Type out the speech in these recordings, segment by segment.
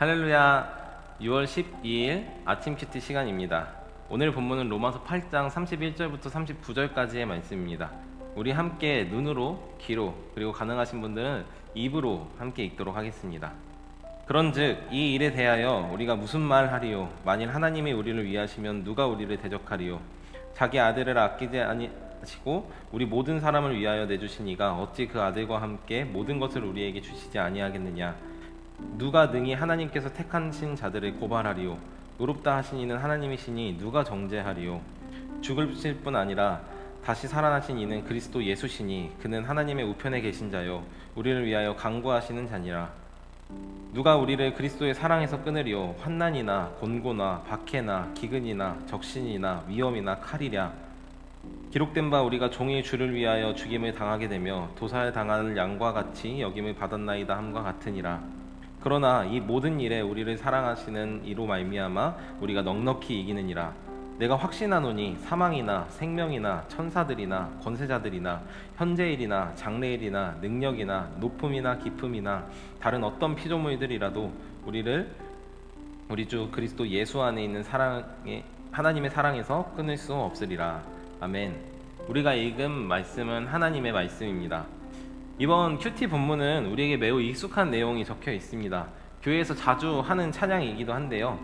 할렐루야. 6월 12일 아침 큐티 시간입니다. 오늘 본문은 로마서 8장 31절부터 39절까지의 말씀입니다. 우리 함께 눈으로, 귀로, 그리고 가능하신 분들은 입으로 함께 읽도록 하겠습니다. 그런즉 이 일에 대하여 우리가 무슨 말 하리요? 만일 하나님이 우리를 위하시면 누가 우리를 대적하리요? 자기 아들을 아끼지 아니하시고 우리 모든 사람을 위하여 내주시니가 어찌 그 아들과 함께 모든 것을 우리에게 주시지 아니하겠느냐? 누가 능히 하나님께서 택하신 자들을 고발하리요? 의롭다 하신 이는 하나님이시니 누가 정죄하리요? 죽으실 뿐 아니라 다시 살아나신 이는 그리스도 예수시니 그는 하나님의 우편에 계신 자요 우리를 위하여 간구하시는 자니라. 누가 우리를 그리스도의 사랑에서 끊으리요? 환난이나 곤고나 박해나 기근이나 적신이나 위험이나 칼이랴. 기록된 바 우리가 종일 주를 위하여 죽임을 당하게 되며 도살 당할 양과 같이 여김을 받았나이다 함과 같으니라. 그러나 이 모든 일에 우리를 사랑하시는 이로 말미암아 우리가 넉넉히 이기느니라. 내가 확신하노니 사망이나 생명이나 천사들이나 권세자들이나 현재일이나 장래일이나 능력이나 높음이나 깊음이나 다른 어떤 피조물들이라도 우리를 우리 주 그리스도 예수 안에 있는 하나님의 사랑에서 끊을 수 없으리라. 아멘. 우리가 읽은 말씀은 하나님의 말씀입니다. 이번 큐티 본문은 우리에게 매우 익숙한 내용이 적혀 있습니다. 교회에서 자주 하는 찬양이기도 한데요.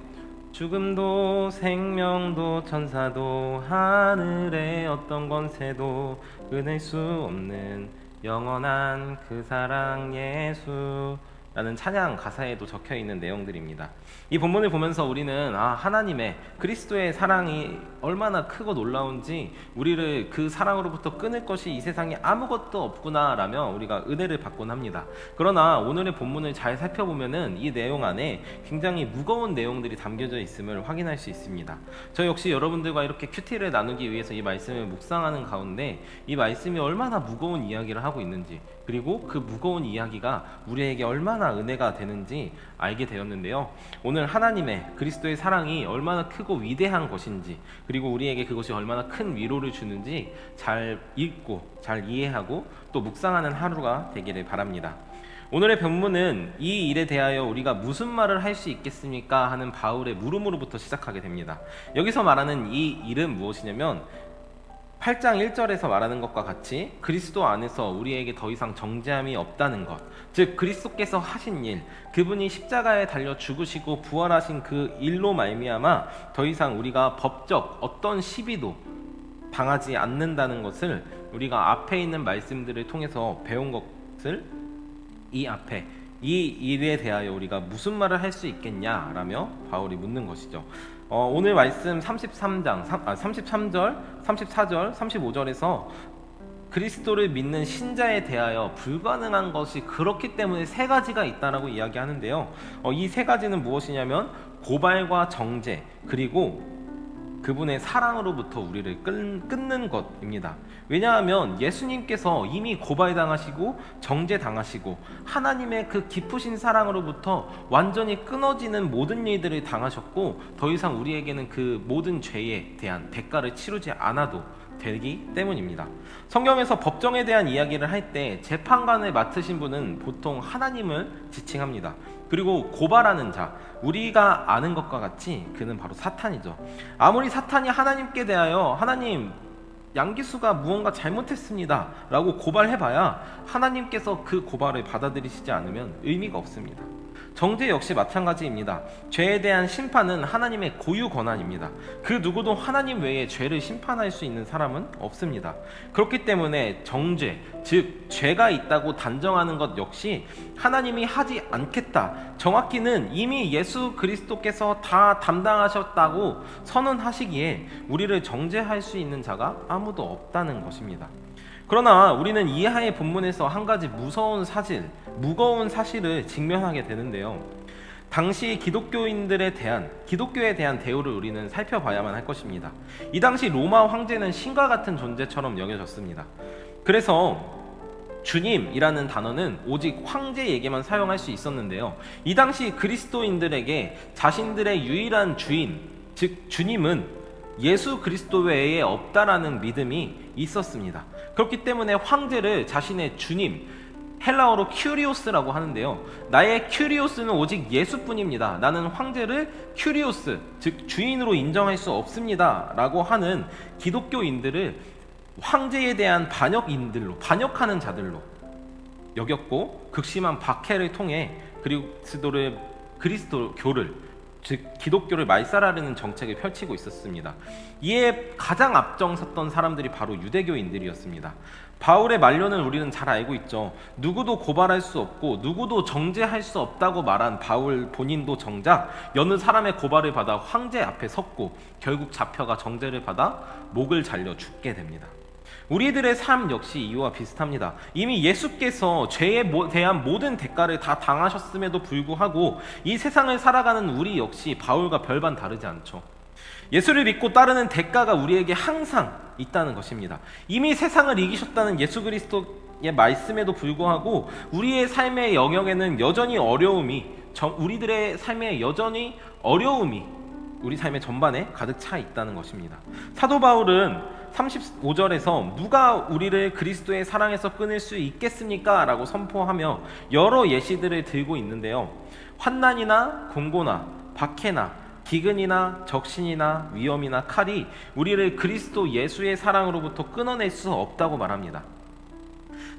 죽음도 생명도 천사도 하늘의 어떤 권세도 끊을 수 없는 영원한 그 사랑 예수 라는 찬양 가사에도 적혀있는 내용들입니다. 이 본문을 보면서 우리는 하나님의 그리스도의 사랑이 얼마나 크고 놀라운지 우리를 그 사랑으로부터 끊을 것이 이 세상에 아무것도 없구나 라며 우리가 은혜를 받곤 합니다. 그러나 오늘의 본문을 잘 살펴보면은 이 내용 안에 굉장히 무거운 내용들이 담겨져 있음을 확인할 수 있습니다. 저 역시 여러분들과 이렇게 큐티를 나누기 위해서 이 말씀을 묵상하는 가운데 이 말씀이 얼마나 무거운 이야기를 하고 있는지, 그리고 그 무거운 이야기가 우리에게 얼마나 은혜가 되는지 알게 되었는데요. 오늘 하나님의 그리스도의 사랑이 얼마나 크고 위대한 것인지, 그리고 우리에게 그것이 얼마나 큰 위로를 주는지 잘 읽고 잘 이해하고 또 묵상하는 하루가 되기를 바랍니다. 오늘의 본문은 이 일에 대하여 우리가 무슨 말을 할 수 있겠습니까? 하는 바울의 물음으로부터 시작하게 됩니다. 여기서 말하는 이 일은 무엇이냐면 8장 1절에서 말하는 것과 같이 그리스도 안에서 우리에게 더 이상 정죄함이 없다는 것, 즉 그리스도께서 하신 일, 그분이 십자가에 달려 죽으시고 부활하신 그 일로 말미암아 더 이상 우리가 법적 어떤 시비도 당하지 않는다는 것을 우리가 앞에 있는 말씀들을 통해서 배운 것을 이 일에 대하여 우리가 무슨 말을 할 수 있겠냐라며 바울이 묻는 것이죠. 오늘 말씀 33절, 34절, 35절에서 그리스도를 믿는 신자에 대하여 불가능한 것이 그렇기 때문에 세 가지가 있다라고 이야기하는데요. 이 세 가지는 무엇이냐면 고발과 정죄, 그리고 그분의 사랑으로부터 우리를 끊는 것입니다. 왜냐하면 예수님께서 이미 고발당하시고 정죄당하시고 하나님의 그 깊으신 사랑으로부터 완전히 끊어지는 모든 일들을 당하셨고 더 이상 우리에게는 그 모든 죄에 대한 대가를 치르지 않아도 되기 때문입니다. 성경에서 법정에 대한 이야기를 할 때 재판관을 맡으신 분은 보통 하나님을 지칭합니다. 그리고 고발하는 자, 우리가 아는 것과 같이 그는 바로 사탄이죠. 아무리 사탄이 하나님께 대하여 하나님, 양기수가 무언가 잘못했습니다 라고 고발해봐야 하나님께서 그 고발을 받아들이시지 않으면 의미가 없습니다. 정죄 역시 마찬가지입니다. 죄에 대한 심판은 하나님의 고유 권한입니다. 그 누구도 하나님 외에 죄를 심판할 수 있는 사람은 없습니다. 그렇기 때문에 정죄, 즉 죄가 있다고 단정하는 것 역시 하나님이 하지 않겠다, 정확히는 이미 예수 그리스도께서 다 담당하셨다고 선언하시기에 우리를 정죄할 수 있는 자가 아무도 없다는 것입니다. 그러나 우리는 이하의 본문에서 한 가지 무거운 사실을 직면하게 되는데요. 당시 기독교에 대한 대우를 우리는 살펴봐야만 할 것입니다. 이 당시 로마 황제는 신과 같은 존재처럼 여겨졌습니다. 그래서 주님이라는 단어는 오직 황제에게만 사용할 수 있었는데요. 이 당시 그리스도인들에게 자신들의 유일한 주인, 즉 주님은 예수 그리스도 외에 없다라는 믿음이 있었습니다. 그렇기 때문에 황제를 자신의 주님, 헬라어로 큐리오스라고 하는데요. 나의 큐리오스는 오직 예수뿐입니다. 나는 황제를 큐리오스, 즉 주인으로 인정할 수 없습니다. 라고 하는 기독교인들을 황제에 대한 반역인들로, 반역하는 자들로 여겼고, 극심한 박해를 통해 그리스도교를, 즉 기독교를 말살하려는 정책을 펼치고 있었습니다. 이에 가장 앞장섰던 사람들이 바로 유대교인들이었습니다. 바울의 만료는 우리는 잘 알고 있죠. 누구도 고발할 수 없고 누구도 정죄할 수 없다고 말한 바울 본인도 정작 여느 사람의 고발을 받아 황제 앞에 섰고 결국 잡혀가 정죄를 받아 목을 잘려 죽게 됩니다. 우리들의 삶 역시 이와 비슷합니다. 이미 예수께서 죄에 대한 모든 대가를 다 당하셨음에도 불구하고 이 세상을 살아가는 우리 역시 바울과 별반 다르지 않죠. 예수를 믿고 따르는 대가가 우리에게 항상 있다는 것입니다. 이미 세상을 이기셨다는 예수 그리스도의 말씀에도 불구하고 우리의 삶의 영역에는 여전히 우리들의 삶에 여전히 어려움이 우리 삶의 전반에 가득 차 있다는 것입니다. 사도 바울은 35절에서 누가 우리를 그리스도의 사랑에서 끊을 수 있겠습니까? 라고 선포하며 여러 예시들을 들고 있는데요. 환난이나 공고나 박해나 기근이나 적신이나 위험이나 칼이 우리를 그리스도 예수의 사랑으로부터 끊어낼 수 없다고 말합니다.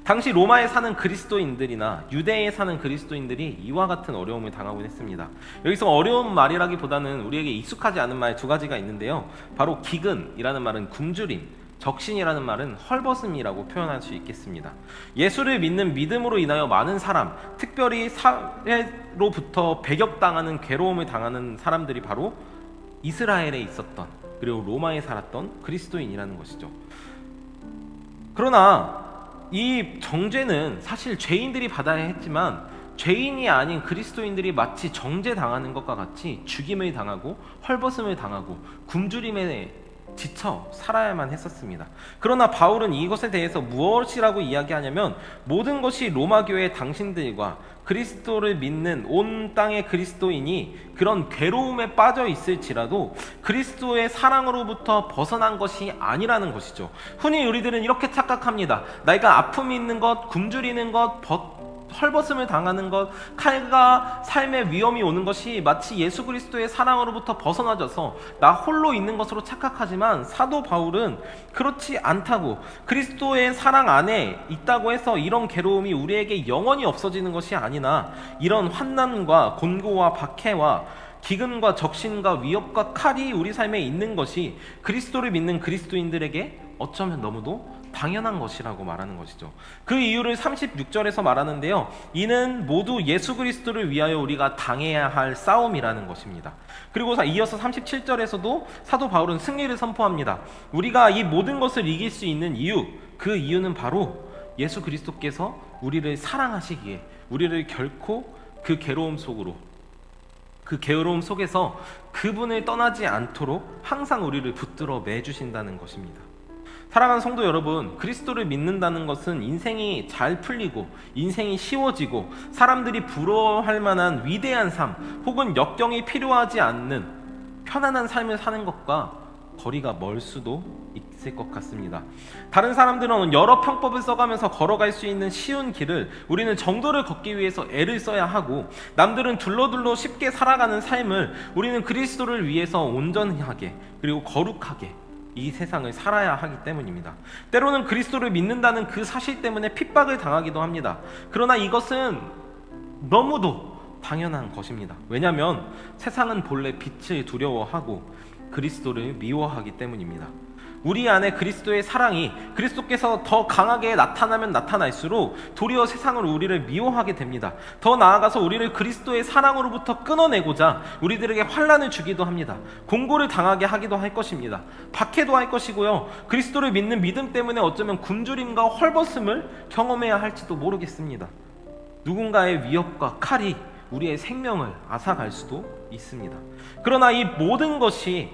당시 로마에 사는 그리스도인들이나 유대에 사는 그리스도인들이 이와 같은 어려움을 당하곤 했습니다. 여기서 어려운 말이라기보다는 우리에게 익숙하지 않은 말 두 가지가 있는데요. 바로 기근이라는 말은 굶주림, 적신이라는 말은 헐벗음이라고 표현할 수 있겠습니다. 예수를 믿는 믿음으로 인하여 많은 사람, 특별히 사회로부터 배격당하는 괴로움을 당하는 사람들이 바로 이스라엘에 있었던, 그리고 로마에 살았던 그리스도인이라는 것이죠. 그러나 이 정죄는 사실 죄인들이 받아야 했지만 죄인이 아닌 그리스도인들이 마치 정죄당하는 것과 같이 죽임을 당하고 헐벗음을 당하고 굶주림에 지쳐 살아야만 했었습니다. 그러나 바울은 이것에 대해서 무엇이라고 이야기하냐면 모든 것이 로마 교회 당신들과 그리스도를 믿는 온 땅의 그리스도인이 그런 괴로움에 빠져 있을지라도 그리스도의 사랑으로부터 벗어난 것이 아니라는 것이죠. 흔히 우리들은 이렇게 착각합니다. 내가 아픔이 있는 것, 굶주리는 것, 헐벗음을 당하는 것, 칼과 삶의 위험이 오는 것이 마치 예수 그리스도의 사랑으로부터 벗어나져서 나 홀로 있는 것으로 착각하지만 사도 바울은 그렇지 않다고, 그리스도의 사랑 안에 있다고 해서 이런 괴로움이 우리에게 영원히 없어지는 것이 아니나 이런 환난과 곤고와 박해와 기근과 적신과 위협과 칼이 우리 삶에 있는 것이 그리스도를 믿는 그리스도인들에게 어쩌면 너무도 당연한 것이라고 말하는 것이죠. 그 이유를 36절에서 말하는데요. 이는 모두 예수 그리스도를 위하여 우리가 당해야 할 싸움이라는 것입니다. 그리고 이어서 37절에서도 사도 바울은 승리를 선포합니다. 우리가 이 모든 것을 이길 수 있는 이유, 그 이유는 바로 예수 그리스도께서 우리를 사랑하시기에 우리를 결코 그 괴로움 속에서 그분을 떠나지 않도록 항상 우리를 붙들어 매주신다는 것입니다. 사랑하는 성도 여러분, 그리스도를 믿는다는 것은 인생이 잘 풀리고 인생이 쉬워지고 사람들이 부러워할 만한 위대한 삶 혹은 역경이 필요하지 않는 편안한 삶을 사는 것과 거리가 멀 수도 있을 것 같습니다. 다른 사람들은 여러 편법을 써가면서 걸어갈 수 있는 쉬운 길을 우리는 정도를 걷기 위해서 애를 써야 하고, 남들은 둘러둘러 쉽게 살아가는 삶을 우리는 그리스도를 위해서 온전하게 그리고 거룩하게 이 세상을 살아야 하기 때문입니다. 때로는 그리스도를 믿는다는 그 사실 때문에 핍박을 당하기도 합니다. 그러나 이것은 너무도 당연한 것입니다. 왜냐하면 세상은 본래 빛을 두려워하고 그리스도를 미워하기 때문입니다. 우리 안에 그리스도의 사랑이 그리스도께서 더 강하게 나타나면 나타날수록 도리어 세상은 우리를 미워하게 됩니다. 더 나아가서 우리를 그리스도의 사랑으로부터 끊어내고자 우리들에게 환난을 주기도 합니다. 공고를 당하게 하기도 할 것입니다. 박해도 할 것이고요. 그리스도를 믿는 믿음 때문에 어쩌면 굶주림과 헐벗음을 경험해야 할지도 모르겠습니다. 누군가의 위협과 칼이 우리의 생명을 앗아갈 수도 있습니다. 그러나 이 모든 것이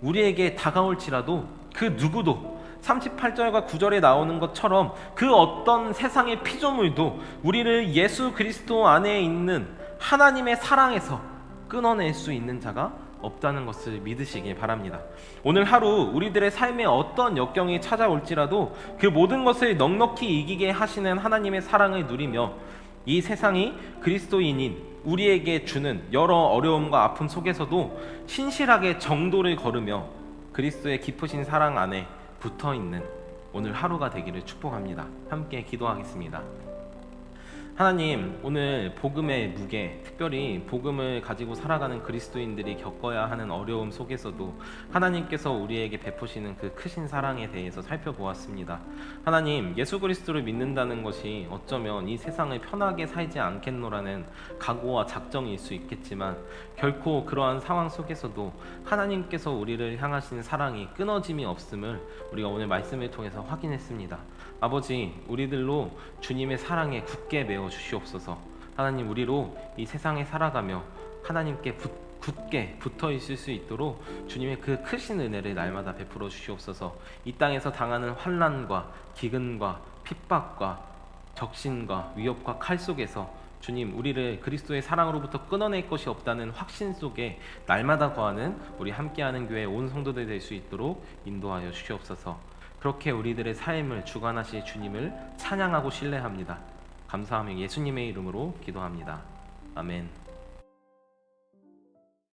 우리에게 다가올지라도 그 누구도 38절과 9절에 나오는 것처럼 그 어떤 세상의 피조물도 우리를 예수 그리스도 안에 있는 하나님의 사랑에서 끊어낼 수 있는 자가 없다는 것을 믿으시길 바랍니다. 오늘 하루 우리들의 삶에 어떤 역경이 찾아올지라도 그 모든 것을 넉넉히 이기게 하시는 하나님의 사랑을 누리며 이 세상이 그리스도인인 우리에게 주는 여러 어려움과 아픔 속에서도 신실하게 정도를 걸으며 그리스도의 깊으신 사랑 안에 붙어있는 오늘 하루가 되기를 축복합니다. 함께 기도하겠습니다. 하나님, 오늘 복음의 무게, 특별히 복음을 가지고 살아가는 그리스도인들이 겪어야 하는 어려움 속에서도 하나님께서 우리에게 베푸시는 그 크신 사랑에 대해서 살펴보았습니다. 하나님, 예수 그리스도를 믿는다는 것이 어쩌면 이 세상을 편하게 살지 않겠노라는 각오와 작정일 수 있겠지만 결코 그러한 상황 속에서도 하나님께서 우리를 향하신 사랑이 끊어짐이 없음을 우리가 오늘 말씀을 통해서 확인했습니다. 아버지, 우리들로 주님의 사랑에 굳게 매어 주시옵소서. 하나님, 우리로 이 세상에 살아가며 하나님께 굳게 붙어 있을 수 있도록 주님의 그 크신 은혜를 날마다 베풀어 주시옵소서. 이 땅에서 당하는 환난과 기근과 핍박과 적신과 위협과 칼 속에서 주님, 우리를 그리스도의 사랑으로부터 끊어낼 것이 없다는 확신 속에 날마다 거하는 우리 함께하는 교회 온 성도들 될 수 있도록 인도하여 주시옵소서. 그렇게 우리들의 삶을 주관하실 주님을 찬양하고 신뢰합니다. 감사하며 예수님의 이름으로 기도합니다. 아멘.